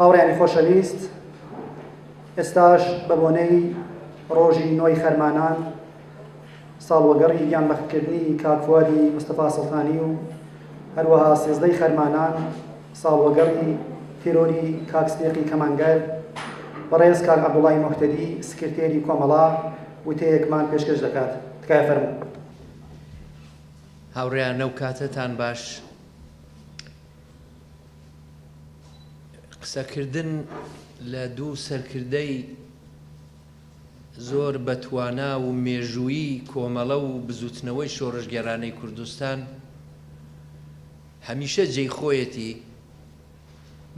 هاوڕێیانی خۆشەویست، ئێستاش بە بۆنەی ڕۆژی نۆی خەرمانان ساڵوەگەڕی گیانبەختکردنی کاک فوادی مستەفا سڵتانی و هەروەها 13ی خەرمانان ساڵوەگەڕی تیرۆری کاک سپێقی کەمانگەر بەڕێز کاک عەبدوڵڵای موحتەدی سکرتێری کۆمەڵا وتەیەکمان پێشکەش دەکات. تکایە فەرموو. هاوڕێیان ئەو کاتتان باش. قسەکردن لە دوو سەرکردەی زۆر بەتوانا و مێژوویی کۆمەڵە و بزوتنەوەی شۆڕژگەرانەی کوردستان هەمیشە جێی خۆیەتی،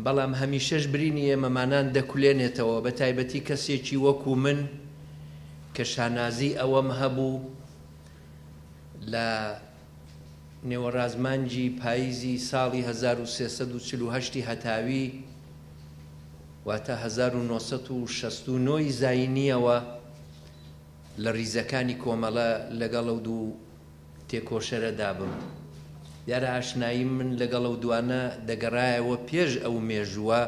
بەڵام هەمیشەش برینی ئێمەمانان دەکولێنێتەوە، بە تایبەتی کەسێکی وەکو من کە شانازی ئەوەم هەبوو لە نێوەڕازمانجی پاییزی ساڵی 1348 هەتاوی واتە 1969 زاینیەوە لە ریزەکانی کۆمەڵە لەگەڵ ئەو دوو تێکۆشەرەدا بم. دیارە ئاشنایی من لەگەڵ ئەو دوانە دەگەڕایەوە پێش ئەو مێژووە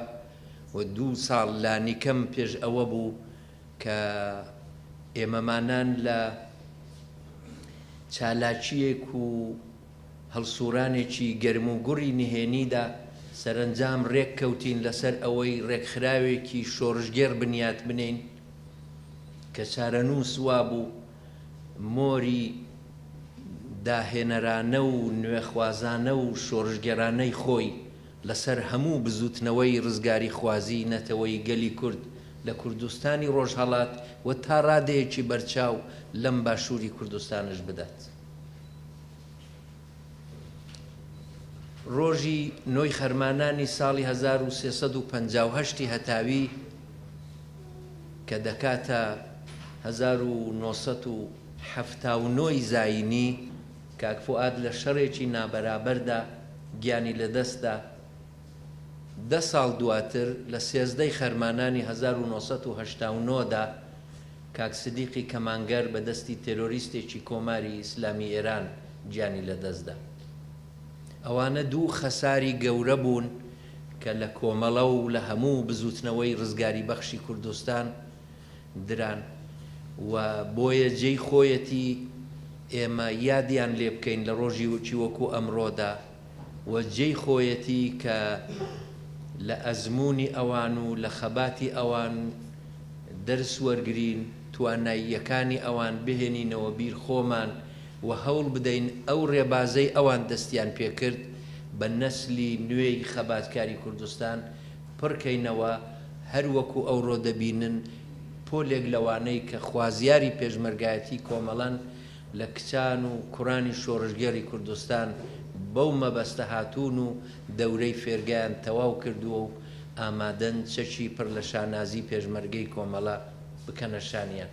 و 2 ساڵ لانیکەم پێش ئەوە بوو کە ئێمەمانان لە چالاکیەک و هەڵسوورانێکی گەرم و گوڕی نهێنیدا سەرنجام ڕێک کەوتین لەسەر ئەوەی ڕێکخراوێکی شۆڕژگێر بنیات بنین کە چارەنووس وا بوو مۆری داهێنەرانە و نوێخوازانە و شۆڕژگێرانەی خۆی لەسەر هەموو بزوتنەوەی ڕزگاری خوازی نەتەوەی گەلی کورد لە کوردستانی ڕۆژهەڵات و تا ڕادەیەکی بەرچاو لەم باشووری کوردستانش بدات. ڕۆژی نۆی خەرمانانی ساڵی 1358 هەتاوی کە دەکاتە 1979 زاینی، کاک فواد لە شەڕێکی نابەرابەردا گیانی لەدەستدا. 10 ساڵ دواتر لە 13ی خەرمانانی 1989دا کاک سدیقی کەمانگەر بە دەستی تێرۆریستێکی کۆماری ئیسلامی ئێران گیانی لەدەستدا. ئەوانە دوو خەساری گەورە بوون کە لە کۆمەڵە و لە هەموو بزوتنەوەی ڕزگاری بەخشی کوردستان دران و بۆیە جێی خۆیەتی ئێمە یادیان لێ بکەین لە ڕۆژی وچی وەکو ئەمڕۆدا و جێی خۆیەتی کە لە ئەزمموی ئەوان و لە خەباتی ئەوان دەرس وەرگرین، تواناییەکانی ئەوان بهێنینەوە بیر خۆمان و هەوڵ بدەین ئەو ڕێبازەی ئەوان دەستیان پێکرد بە نەسلی نوێی خەباتکاری کوردستان پڕکەینەوە، هەروەکو ئەوڕۆ دەبینن پۆلێک لەوانەی کە خوازیاری پێشمەرگایەتی کۆمەڵەن لە کچان و کوڕانی شۆڕژگەری کوردستان بەو مەبەستە هاتوون و دەورەی فێرگیان تەواو کردووە و ئامادەن چەکی پڕ لە شانازی پێشمەرگەی کۆمەڵە بکەنە شانیان.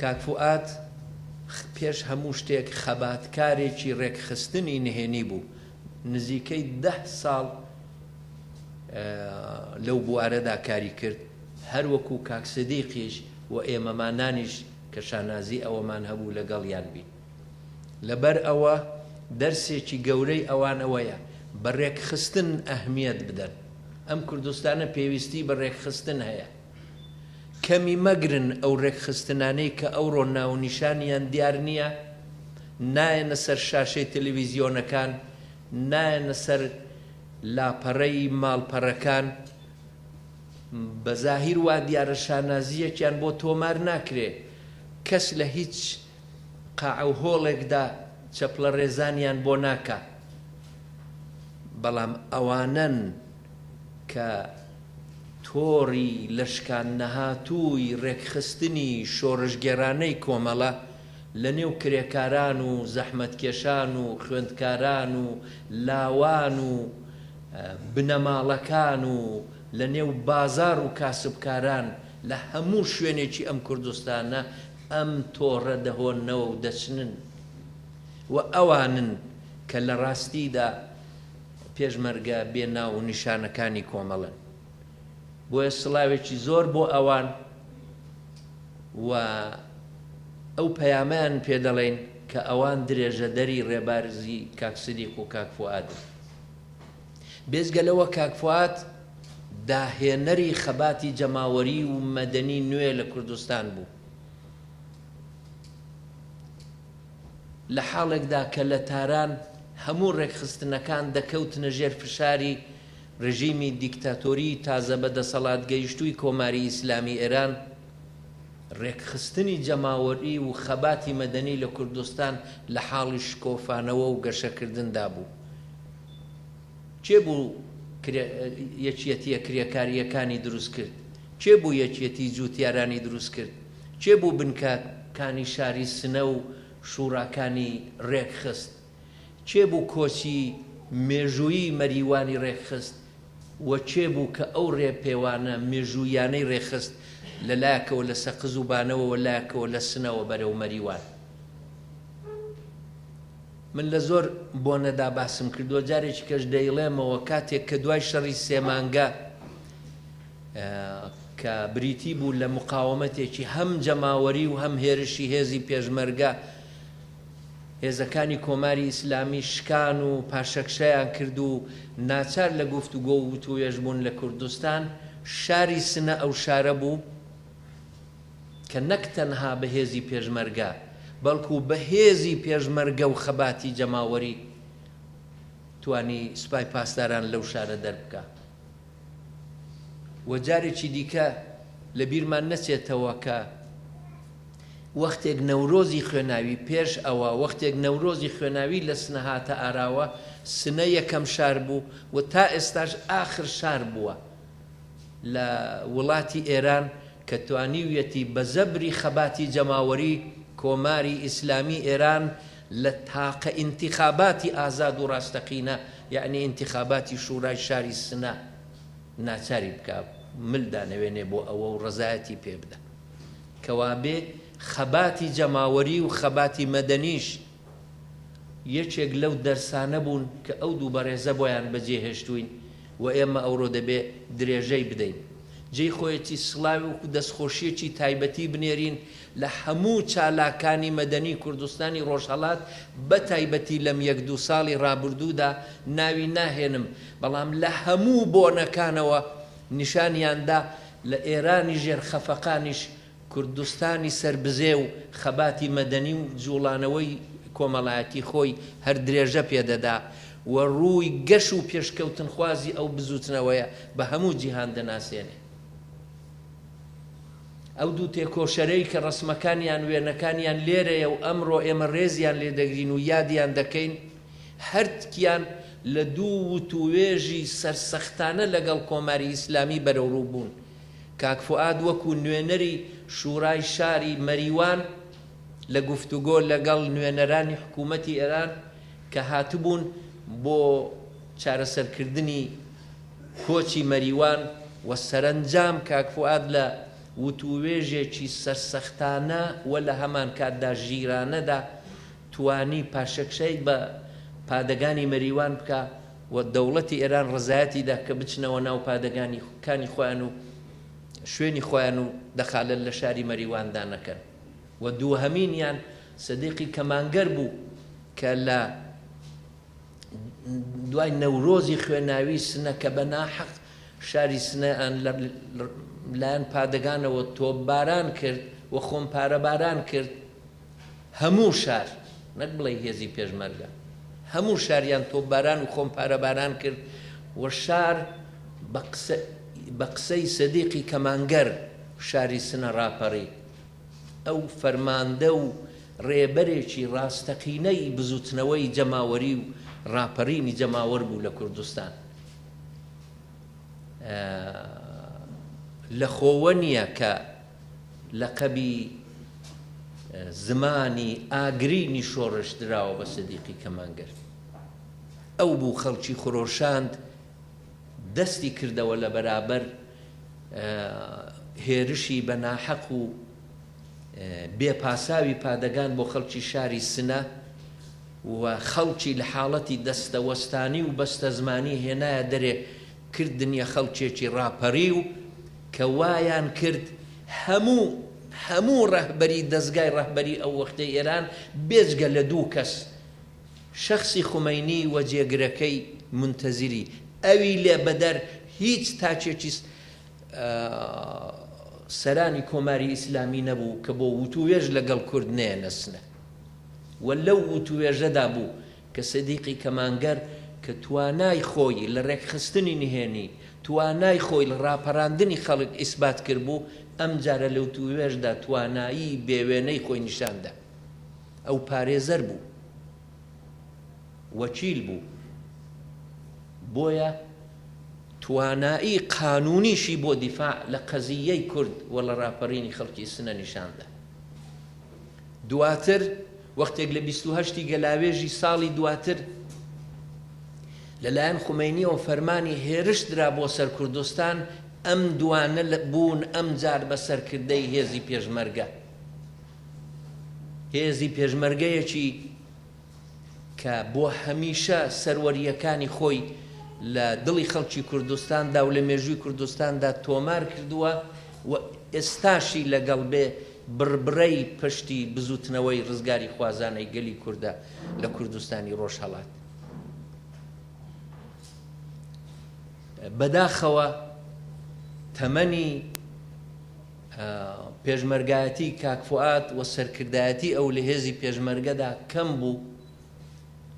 کاک فواد پێش هەموو شتێک خەباتکارێکی ڕێکخستنی نهێنی بوو. نزیکەی 10 ساڵ لەو بوارەدا کاری کرد، هەروەکو کاک سدیقیش و ئێمەمانانیش کە شانازی ئەوەمان هەبوو لەگەڵیان بین. لەبەر ئەوە دەرسێکی گەورەی ئەوانەوەیە بە ڕێکخستن ئەهمیەت بدەن. ئەم کوردستانە پێویستی بە ڕێکخستن هەیە. کەمی مەگرن ئەو ڕێکخستنانەی کە ئەوڕۆ ناونیشانیان دیار نییە، نایەنە سەر شاشەی تەلەڤیزیۆنەکان، نایەنە سەر لاپەڕەی ماڵپەڕەکان. بە زاهیر وا دیارە شانازیەکیان بۆ تۆمار ناکرێ، کەس لە هیچ قاع و هۆڵێکدا چەپلە ڕێزانیان بۆ ناکە، بەڵام ئەوانن کە تۆڕی لەشکان نەهاتووی ڕێکخستنی شۆڕژگێرانەی کۆمەڵە لە نێو کرێکاران و زەحمەتکێشان و خوێندکاران و لاوان و بنەماڵەکان و لە نێو بازار و کاسبکاران لە هەموو شوێنێکی ئەم کوردستانە ئەم تۆڕە دەهۆنەوە و دەچنن و ئەوانن کە لە ڕاستیدا پێشمەرگە بێناو و نیشانەکانی کۆمەڵن. بۆیە سڵاوێکی زۆر بۆ ئەوان و ئەو پەیامیان پێ دەڵێن کە ئەوان درێژە دەری ڕێبارزی کاک سدیق و کاک فوادن. بێزگە لەوە کاک فواد داهێنەری خەباتی جەماوەری و مەدەنی نوێ لە کوردستان بوو لە حاڵێکدا کە لە تاران هەموو ڕێکخستنەکان دەکەوتنە ژێر فشاری ڕژیمی دیکتاتۆری تازە بەدەسەڵات گەیشتووی کۆماری ئیسلامی ئێران ڕێکخستنی جەماوەری و خەباتی مەدەنی لە کوردستان لە حاڵی شکۆفانەوە و گەشەکردندا بوو چێ بوو یەکێتیە کرێکاریەکانی دروست کرد چێ بوو یەکێتی جووتیارانی دروست کرد چێ بوو بنکەکانی شاری سنە و شوڕاکانی ڕێکخست چێ بوو کۆچی مێژوویی مەریوانی ڕێکخست وە چێ بوو کە ئەو ڕێپێوانە مێژوویانەی ڕێخست لەلایەکەوە لە سەقز و بانەوە وەلایەکەوە لە سنەوە بەرەو مەریوان من لە زۆر بۆنەدا باسم کردووە جارێکی کەش دەیڵێمەوە کاتێک کە دوای شەڕی سێمانگە کە بریتی بوو لە مقاومەتێکی هەم جەماوەری و هەم هێرشی هێزی پێشمەرگە هێزەکانی کۆماری ئیسلامی شکان و پاشەکشەیان کرد و ناچار لە گفتوگۆ و وتوێژ بوون لە کوردستان شاری سنە ئەو شارە بوو کە نەک تەنها بە هێزی پێشمەرگە بەڵکو بە هێزی پێشمەرگە و خەباتی جەماوەری توانی سوپای پاسداران لەو شارە دەربکە وە جارێکی دیکە لە بیرمان نەچێتەوە کە وەختێک نەورۆزی خوێناوی پێش ئەوە وەختێک نەورۆزی خوێناوی لە سنە هاتە ئاراوە سنە یەکەم شار بوو و تا ئێستاش ئاخر شار بووە لە وڵاتی ئێران کە توانیویەتی بە زەبری خەباتی جەماوەری کۆماری ئیسلامی ئێران لە تاقە ئینتیخاباتی ئازاد و ڕاستەقینە یعنی ئینتیخاباتی شورای شاری سنە ناچاری بکە ملدانەوێنێ بۆ ئەوە و ڕزایەتی پێ بدە کەوابێ خەباتی جەماوەری و خەباتی مەدەنیش یەکێک لەو دەرسانە بوون کە ئەو دوو بەڕێزە بۆیان بەجێهێشتوین و ئێمە ئەوڕۆ دەبێ درێژەی بدەین جێی خۆیەتی سڵاوی و دەستخۆشیەکی تایبەتی بنێرین لە هەموو چالاکانی مەدەنی کوردستانی ڕۆژهەڵات بە تایبەتی لەم یەک دوو ساڵی ڕابردوودا ناوی ناهێنم بەڵام لە هەموو بۆنەکانەوە نیشانیاندا لە ئێرانی ژێرخەفەقانیش کوردستانی سربزێ و خەباتی مەدەنی و جوڵانەوەی کۆمەڵایەتی خۆی هەر درێژە پێدەدا و ڕووی گەش و پێشکەوتن خوازی ئەو بزوتنەوەیە بە هەموو جیهان دەناسێنێ ئەو دوو تێکۆشەرەی کە ڕسمەکانیان وێنەکانیان لێرەیە و ئەمڕۆ ئێمە ڕێزیان لێ دەگرین و یادیان دەکەین هەرتکیان لە دوو وتوێژی سەرسەختانە لەگەڵ کۆماری ئیسلامی بەرەوڕوو بوون کاک فواد وەکو نوێنەری شورای شاری مەریوان لە گفتوگۆ لەگەڵ نوێنەرانی حکوومەتی ئێران کە هاتبوون بۆ چارەسەرکردنی کۆچی مەریوان و سەرنجام کاک فواد لە وتوێژێکی سەرسەختانە و لە هەمان کاتدا ژیرانەدا توانی پاشەکشەی بە پادەگانی مەریوان بکە و دەوڵەتی ئێران ڕزایەتیدا کە بچنەوە ناو پادەگانیکانی خۆیان و شوێنی خۆیان و دەخالت لە شاری مەریواندا نەکەن و دووهەمینیان سەدیقی کەمانگەر بوو کە لە دوای نەورۆزی خوێناوی سنە کە بە ناحەق شاری سنەیان لایەن پادەگانەوە تۆپباران کرد و خۆمپارەباران کرد هەموو شار نەک بڵێ هێزی پێشمەرگە هەموو شاریان تۆپباران و خۆمپارەباران کرد و شار بە قسەی سەدیقی کەمانگەر شاری سنە ڕاپەڕی ئەو فەرماندە و ڕێبەرێکی ڕاستەقینەی بزوتنەوەی جەماوەری و ڕاپەڕینی جەماوەر بوو لە کوردستان لە خۆوە نییە کە لەقەبی زمانی ئاگرینی شۆڕش دراوە بە سەدیقی کەمانگەر ئەو بوو خەڵکی خۆڕۆشاند دەستی کردەوە لە بەرابەر هێرشی بە ناحەق و بێپاساوی پادەگان بۆ خەڵکی شاری سنە و خەڵکی لە حاڵەتی دەستەوەستانی و بەستە زمانی هێنایە دەرێ کردنیە خەڵکێکی ڕاپەڕی و کە وایان کرد هەموو ڕەهبەری دەستگای ڕەهبەری ئەو وەختەی ئێران بێجگە لە دوو کەس شەخسی خومەینی و جێگرەکەی منتەزیری ئەوی لێ بەدەر هیچ تاچێکی سەرانی کۆماری ئیسلامی نەبوو کە بۆ وتوێژ لەگەڵ کورد نێنەسنە و لەو وتوێژەدا بوو کە سەدیقی کەمانگەر کە توانای خۆی لە ڕێکخستنی نهێنی توانای خۆی لە ڕاپەڕاندنی خەڵک ئیسبات کرد بوو ئەم جارە لەو توێژدا توانایی بێوێنەی خۆی نیشاندا ئەو پارێزەر بوو وەکیل بوو بۆیە توانایی قانونیشی بۆ دیفاع لە قەزیەی کورد و لە ڕاپەڕینی خەڵکی سنە نیشاندا دواتر وەختێک لە 28 گەلاوێژی ساڵی دواتر لەلایەن خومینیەوە فەرمانی هێرشدرا بۆ سەر کوردستان ئەم دوانە بوون ئەم جار بە سەرکردەی هێزی پێشمەرگە هێزی پێشمەرگەیەکی کە بۆ هەمیشە سەروەریەکانی خۆی لە دڵی خەڵکی کوردستاندا و لە مێژووی کوردستاندا تۆمار کردووە و ئێستاشی لەگەڵ بێ بربڕەی پشتی بزوتنەوەی ڕزگاری خوازانەی گەلی کووردە لە کوردستانی ڕۆژهەڵات بەداخەوە تەمەنی پێشمەرگایەتی کاک فواد و سەرکردایەتی ئەو لە هێزی پێشمەرگەدا کەم بوو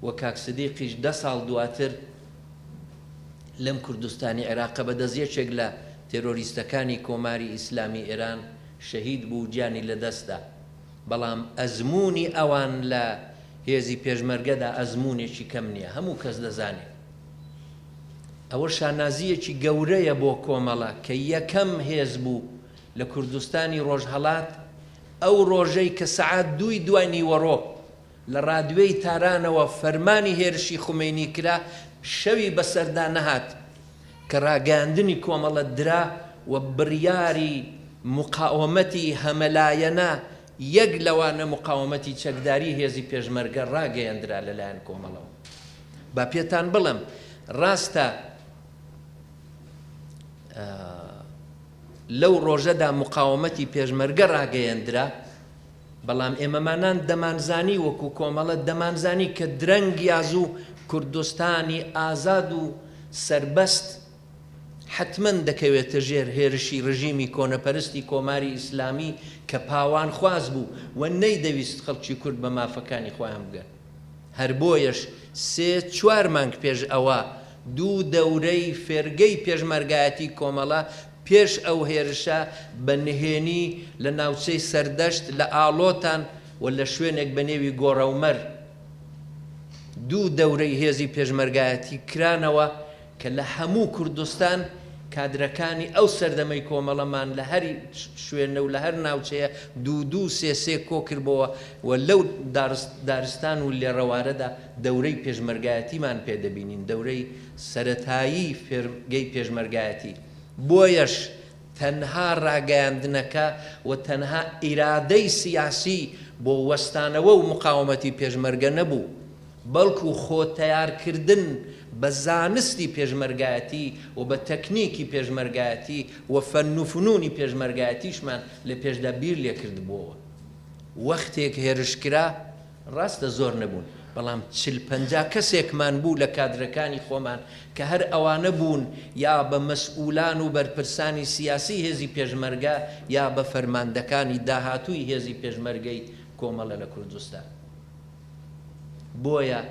و کاک سدیقیش 10 ساڵ دواتر لەم کوردستانی عێراقە بەدەستیەکێک لە تێرۆریستەکانی کۆماری ئیسلامی ئێران شەهید بوو گیانی لەدەستدا بەڵام ئەزموونی ئەوان لە هێزی پێشمەرگەدا ئەزمونێکی کەم نییە هەموو کەس دەزانێت ئەوە شانازیەکی گەورەیە بۆ کۆمەڵە کە یەکەم هێز بوو لە کوردستانی ڕۆژهەڵات ئەو ڕۆژەی کە سەعات 2 دوای نیوەڕۆ لە ڕادوێی تارانەوە فەرمانی هێرشی خومینی کرا شەوی بەسەردا نەهات کە ڕاگەاندنی کۆمەڵە درا و بڕیاری مقاومەتی هەمەلایەنە یەک لەوانە مقاومەتی چەکداری هێزی پێشمەرگە ڕاگەیاندرا لەلایەن کۆمەڵەوە با پێتان بڵم ڕاستە لەو ڕۆژەدا مقاومەتی پێشمەرگە ڕاگەیاندرا بەڵام ئێمەمانان دەمانزانی وەکو کۆمەڵە دەمانزانی کە درەنگ یازوو کوردستانی ئازاد و سربەست حتمەن دەکەوێتە ژێر هێرشی ڕژیمی کۆنەپەرستی کۆماری ئیسلامی کە پاوان خواز بوو و نەیدەویست خەڵکی کورد بە مافەکانی خۆیان بگەن هەر بۆیەش 3-4 مانگ پێش ئەوە 2 دەورەی فێرگەی پێشمەرگایەتی کۆمەڵە پێش ئەو هێرشە بە نهێنی لە ناوچەی سەردەشت لە ئاڵۆتان و لە شوێنێک بە نێوی گۆڕەومەر 2 دەورەی هێزی پێشمەرگایەتی کرانەوە کە لە هەموو کوردستان کادرەکانی ئەو سەردەمەی کۆمەڵەمان لە هەر شوێنە و لە هەر ناوچەیە 2-2-3 کۆ کردبەوە و لەو دارستان و لێڕەوارەدا دەورەی پێشمەرگایەتیمان پێدەبینین دەورەی سەرەتایی فێرگەی پێشمەرگایەتی بۆیەش تەنها ڕاگەیاندنەکە و تەنها ئیرادەی سیاسی بۆ وەستانەوە و مقاومەتی پێشمەرگە نەبوو بەڵکو خۆتەیارکردن بە زانستی پێشمەرگایەتی و بە تەکنیکی پێشمەرگایەتی و فەن و فنوونی پێشمەرگایەتیشمان لە پێشدا بیر لێکردبووەوە وەختێک هێرشکرا ڕاستە زۆر نەبوون بەڵام 40-50 کەسێکمان بوو لە کادرەکانی خۆمان کە هەر ئەوانە بوون یا بە مەسئولان و بەرپرسانی سیاسی هێزی پێشمەرگە یا بە فەرماندەکانی داهاتووی هێزی پێشمەرگەی کۆمەڵە لە کوردستان بۆیە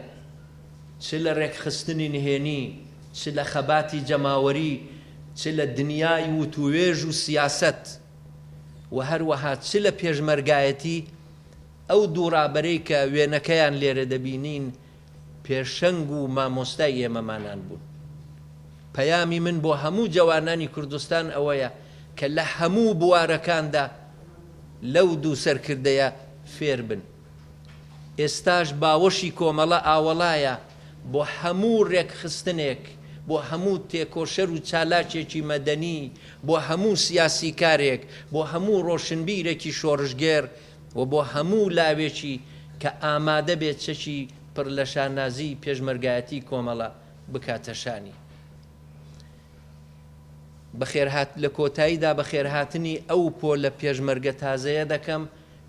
چ لە ڕێکخستنی نهێنی چ لە خەباتی جەماوەری چ لە دنیای وتوێژ و سیاست و هەروەها چ لە پێشمەرگایەتی ئەو دووڕابەرەی کە وێنەکەیان لێرە دەبینین پێشەنگ و مامۆستای ئێمەمانان بوون پەیامی من بۆ هەموو جوانانی کوردستان ئەوەیە کە لە هەموو بوارەکاندا لەو دوو سەرکردەیە فێر بن ئێستاش باوەشی کۆمەڵە ئاوەڵایە بۆ هەموو ڕێکخستنێک بۆ هەموو تێکۆشەر و چالاکێکی مەدەنی بۆ هەموو سیاسی کارێک بۆ هەموو ڕۆشنبیرێکی شۆڕژگێر و بۆ هەموو لاوێکی کە ئامادە بێت چەکی پڕ لە شانازی پێشمەرگایەتی کۆمەڵە بکاتەشانی بەخێرهات لە کۆتاییدا بەخێرهاتنی ئەو پۆ لە پێشمەرگە تازەیە دەکەم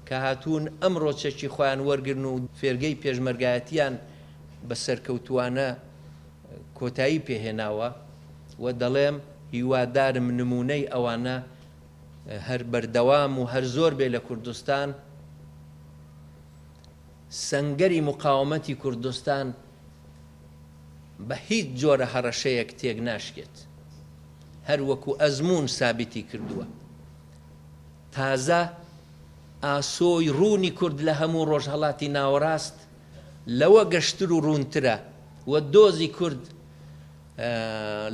کە هاتوون ئەمڕۆ چەکی خۆیان وەرگرن و فێرگەی پێشمەرگایەتیان بە سەرکەوتوانە کۆتایی پێهێناوە و دەڵێم هیوادارم نمونەی ئەوانە هەر بەردەوام و هەر زۆر بێ لە کوردستان سەنگەری مقاومەتی کوردستان بە هیچ جۆرە هەڕەشەیەک تێک ناشکێت هەر وەکو ئەزمون سابتی کردووە تازە ئاسۆی ڕوونی کورد لە هەموو ڕۆژهەڵاتی ناوەڕاست لەوە گەشتر و ڕوونترە و دۆزی کورد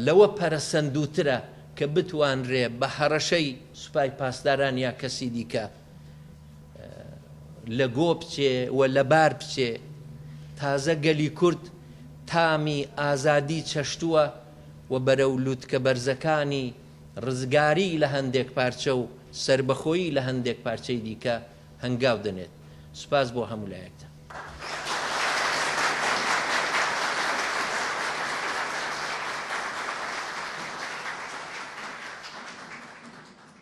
لەوە پەرەسەندووترە کە بتوانرێ بە هەڕەشەی سوپای پاسداران یا کەسی دیکە لە گۆ بچێ و لە بار بچێ تازە گەلی کورد تامی ئازادی چەشتووە و بەرەو لووتکە بەرزەکانی ڕزگاری لە هەندێک پارچە و سربەخۆیی لە هەندێک پارچەی دیکە هەنگاو دەنێت سوپاس بۆ هەموو لایەکتان